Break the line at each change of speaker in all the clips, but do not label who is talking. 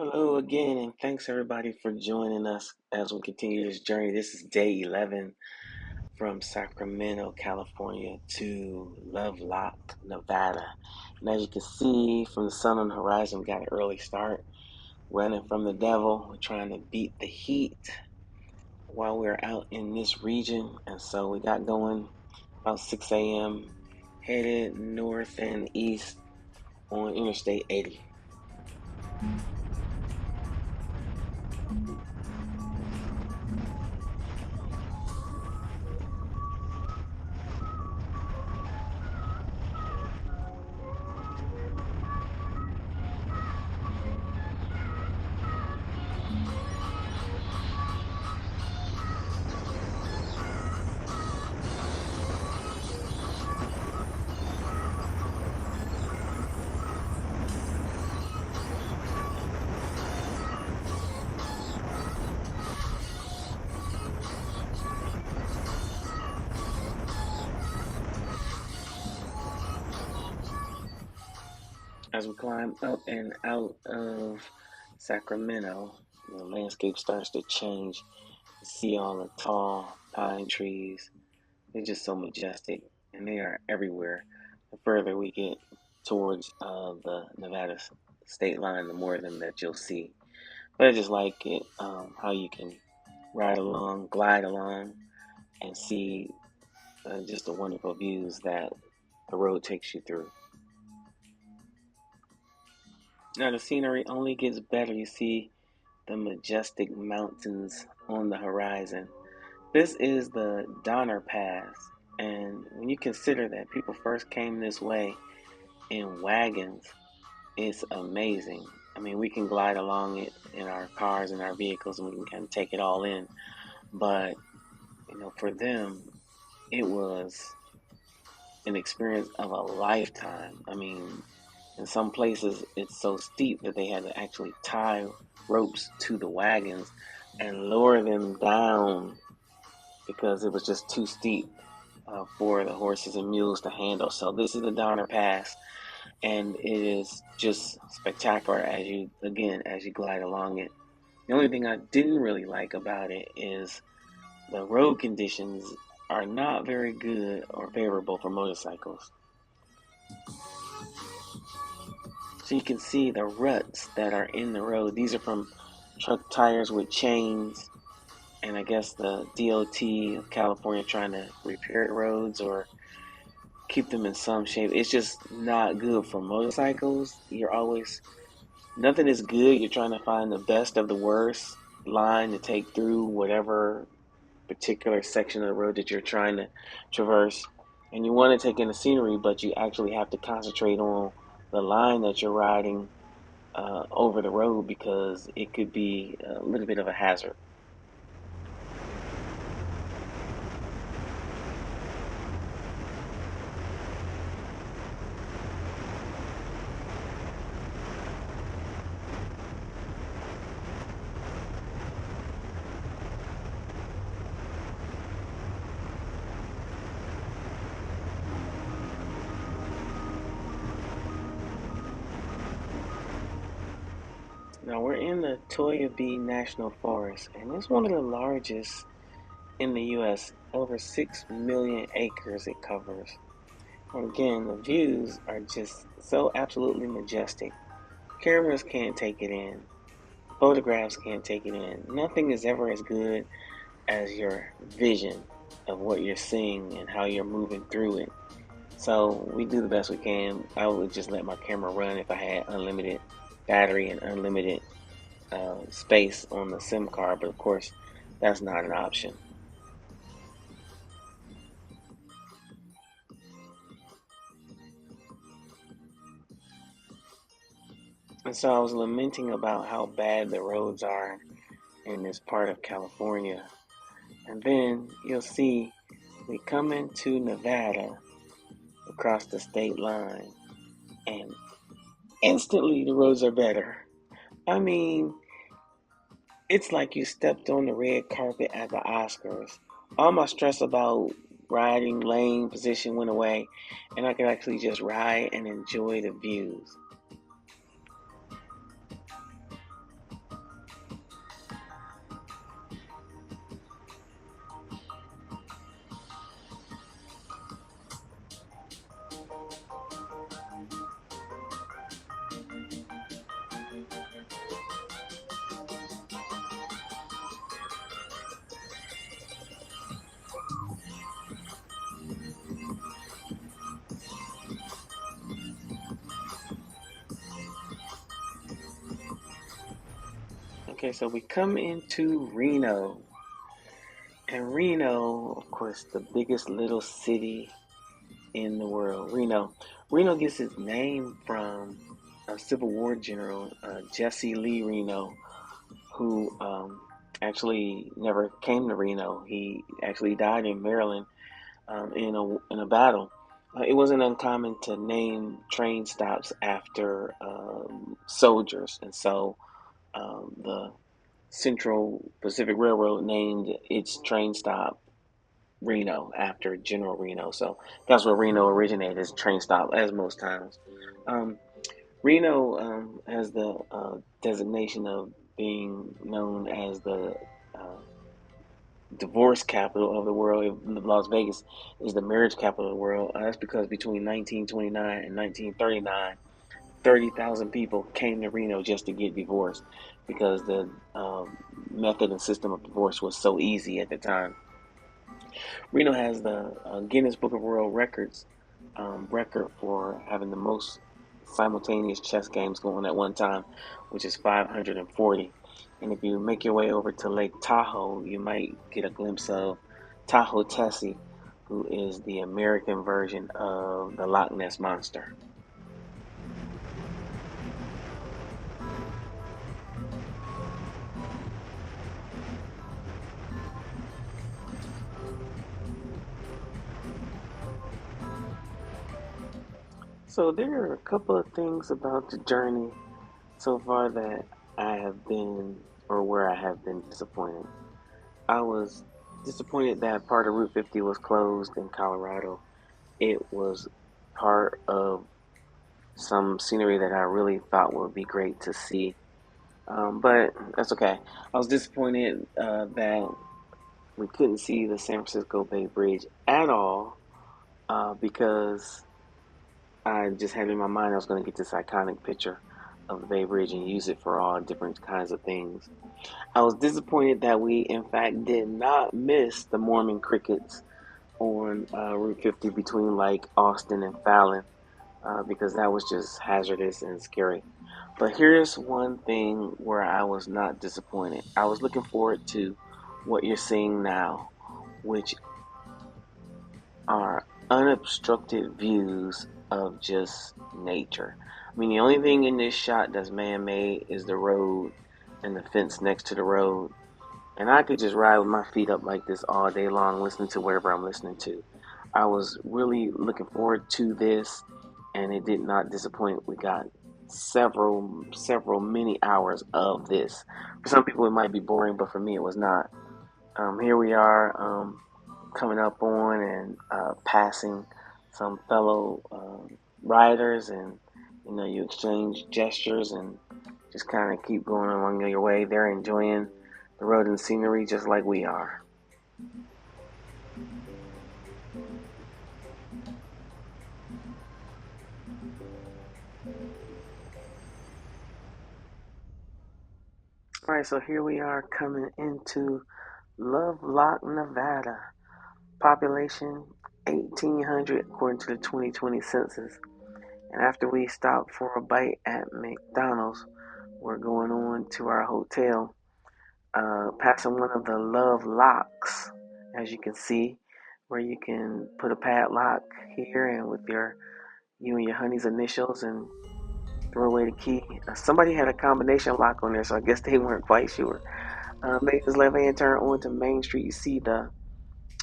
Hello again, and thanks everybody for joining us as we continue this journey. This is day 11 from Sacramento, California to Lovelock, Nevada. And as you can see from the sun on the horizon, we got an early start. Running from the devil, we're trying to beat the heat while we're out in this region. And so we got going about 6 a.m., headed north and east on Interstate 80. As we climb up and out of Sacramento, the landscape starts to change. You see all the tall pine trees. They're just so majestic, and they are everywhere. The further we get towards the Nevada state line, the more of them that you'll see. But I just like it, how you can ride along, glide along, and see just the wonderful views that the road takes you through. Now, the scenery only gets better. You see the majestic mountains on the horizon. This is the Donner Pass, and when you consider that people first came this way in wagons, it's amazing. I mean, we can glide along it in our cars and our vehicles, and we can kind of take it all in. But for them, it was an experience of a lifetime. I mean, in some places, it's so steep that they had to actually tie ropes to the wagons and lower them down because it was just too steep for the horses and mules to handle. So this is the Donner Pass, and it is just spectacular as you glide along it. The only thing I didn't really like about it is the road conditions are not very good or favorable for motorcycles. So you can see the ruts that are in the road. These are from truck tires with chains, and I guess the DOT of California trying to repair the roads or keep them in some shape. It's just not good for motorcycles. Nothing is good. You're trying to find the best of the worst line to take through whatever particular section of the road that you're trying to traverse. And you want to take in the scenery, but you actually have to concentrate on the line that you're riding over the road because it could be a little bit of a hazard. Now we're in the Toiyabe National Forest, and it's one of the largest in the U.S. Over 6 million acres it covers. And again, the views are just so absolutely majestic. Cameras can't take it in. Photographs can't take it in. Nothing is ever as good as your vision of what you're seeing and how you're moving through it. So we do the best we can. I would just let my camera run if I had unlimited battery and unlimited space on the SIM card, but of course, that's not an option. And so I was lamenting about how bad the roads are in this part of California. And then you'll see we come into Nevada across the state line, and instantly the roads are better. I mean, it's like you stepped on the red carpet at the Oscars. All my stress about riding lane position went away, and I could actually just ride and enjoy the views. Okay, so we come into Reno, and Reno, of course, the biggest little city in the world. Reno gets its name from a Civil War general, Jesse Lee Reno, who actually never came to Reno. He actually died in Maryland in a battle. It wasn't uncommon to name train stops after soldiers, and so the Central Pacific Railroad named its train stop Reno after General Reno. So that's where Reno originated as a train stop, as most towns. Um, Reno has the designation of being known as the uh, divorce capital of the world. Las Vegas is the marriage capital of the world. That's because between 1929 and 1939, 30,000 people came to Reno just to get divorced because the method and system of divorce was so easy at the time. Reno has the Guinness Book of World Records record for having the most simultaneous chess games going at one time, which is 540. And if you make your way over to Lake Tahoe, you might get a glimpse of Tahoe Tessie, who is the American version of the Loch Ness Monster. So there are a couple of things about the journey so far that I have been, or where I have been disappointed. I was disappointed that part of Route 50 was closed in Colorado. It was part of some scenery that I really thought would be great to see. But that's okay. I was disappointed that we couldn't see the San Francisco Bay Bridge at all because I just had in my mind I was going to get this iconic picture of the Bay Bridge and use it for all different kinds of things. I was disappointed that we, in fact, did not miss the Mormon crickets on Route 50 between like Austin and Fallon because that was just hazardous and scary. But here's one thing where I was not disappointed. I was looking forward to what you're seeing now, which are unobstructed views of just nature. I mean, the only thing in this shot that's man made is the road and the fence next to the road. And I could just ride with my feet up like this all day long, listening to whatever I'm listening to. I was really looking forward to this, and it did not disappoint. We got several many hours of this. For some people, it might be boring, but for me, it was not. Here we are coming up on and passing some fellow riders, and you exchange gestures and just kind of keep going along your way. They're enjoying the road and scenery just like we are. All right, so here we are coming into Lovelock, Nevada. Population 1,800 according to the 2020 census. And after we stop for a bite at McDonald's, we're going on to our hotel, passing one of the Lovelocks, as you can see, where you can put a padlock here and with you and your honey's initials and throw away the key. Somebody had a combination lock on there, so I guess they weren't quite sure. Make this left hand turn onto Main Street. You see the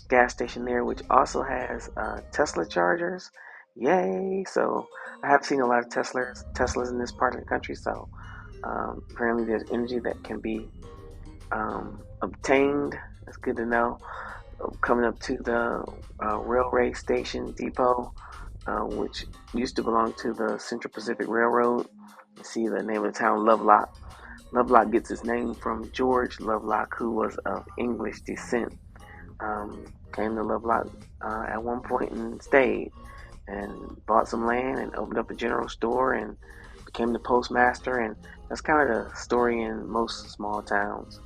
gas station there, which also has Tesla chargers. Yay! So I have seen a lot of Teslas in this part of the country. So apparently there's energy that can be obtained. That's good to know. Coming up to the railway station depot, which used to belong to the Central Pacific Railroad. You see the name of the town, Lovelock. Lovelock gets its name from George Lovelock, who was of English descent. Came to Lovelock at one point and stayed, and bought some land and opened up a general store and became the postmaster. And that's kind of the story in most small towns.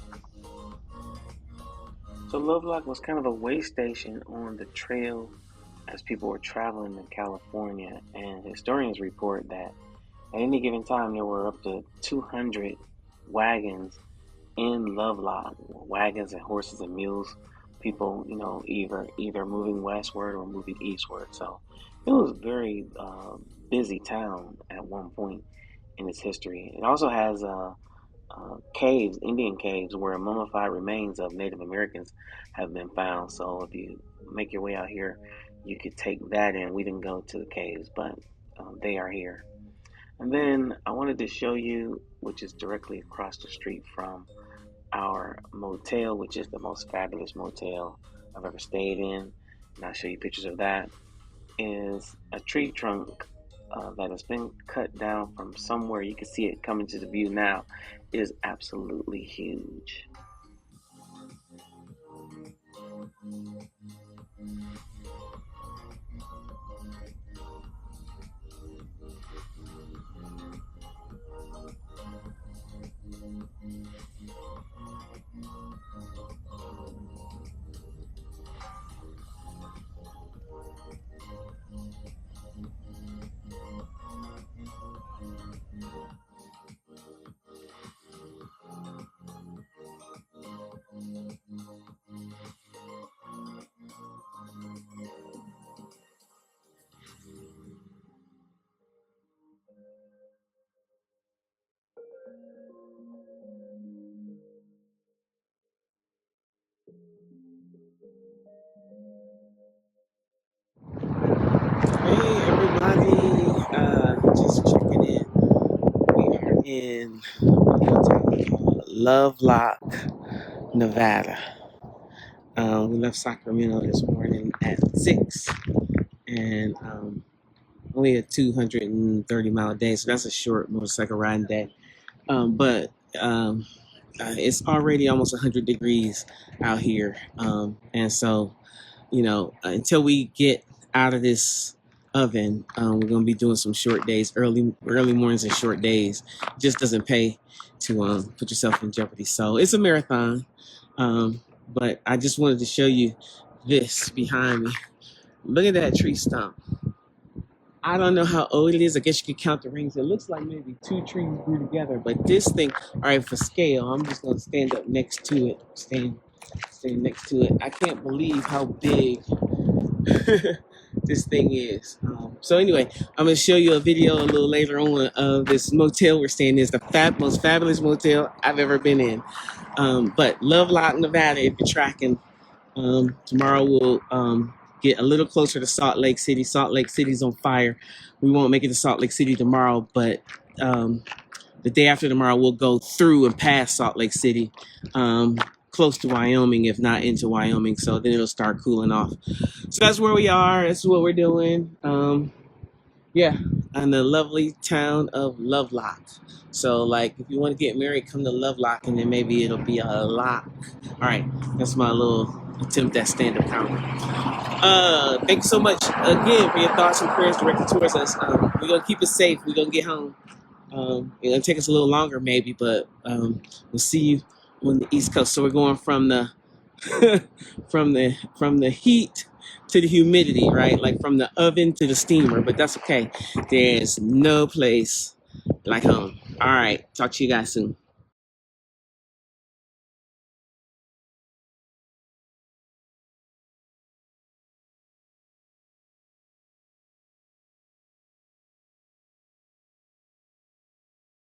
So Lovelock was kind of a way station on the trail as people were traveling to California, and historians report that at any given time there were up to 200 wagons in Lovelock, wagons and horses and mules. People, either moving westward or moving eastward. So it was a very busy town at one point in its history. It also has caves, Indian caves, where mummified remains of Native Americans have been found. So if you make your way out here, you could take that in. We didn't go to the caves, but they are here. And then I wanted to show you, which is directly across the street from our motel, which is the most fabulous motel I've ever stayed in. And I'll show you pictures of that. Is a tree trunk that has been cut down from somewhere. You can see it coming to the view now. It is absolutely huge. Hey everybody, just checking in. We are in Lovelock, Nevada. We left Sacramento this morning at 6, and only a 230-mile day, so that's a short motorcycle riding day. But it's already almost 100 degrees out here, and so until we get out of this oven, we're gonna be doing some short days, early mornings and short days. It just doesn't pay to put yourself in jeopardy. So it's a marathon. But I just wanted to show you this behind me. Look at that tree stump. I don't know how old it is. I guess you could count the rings. It looks like maybe 2 trees grew together. But this thing, all right, for scale, I'm just gonna stand up next to it. Stand next to it. I can't believe how big this thing is. So anyway, I'm gonna show you a video a little later on of this motel we're staying in. It's the most fabulous motel I've ever been in. But Lovelock, Nevada, if you're tracking, tomorrow we'll get a little closer to Salt Lake City. Salt Lake City's on fire. We won't make it to Salt Lake City tomorrow, but the day after tomorrow we'll go through and past Salt Lake City, close to Wyoming, if not into Wyoming. So then it'll start cooling off. So that's where we are. That's what we're doing. Yeah, in the lovely town of Lovelock. So, like, if you want to get married, come to Lovelock, and then maybe it'll be a lock. All right, that's my little attempt at stand-up comedy. Thanks so much again for your thoughts and prayers directed towards us. We're gonna keep it safe. We're gonna get home. It's gonna take us a little longer, maybe, but we'll see you on the East Coast. So we're going from the from the heat to the humidity, right? Like from the oven to the steamer, but that's okay. There's no place like home. All right, talk to you guys soon.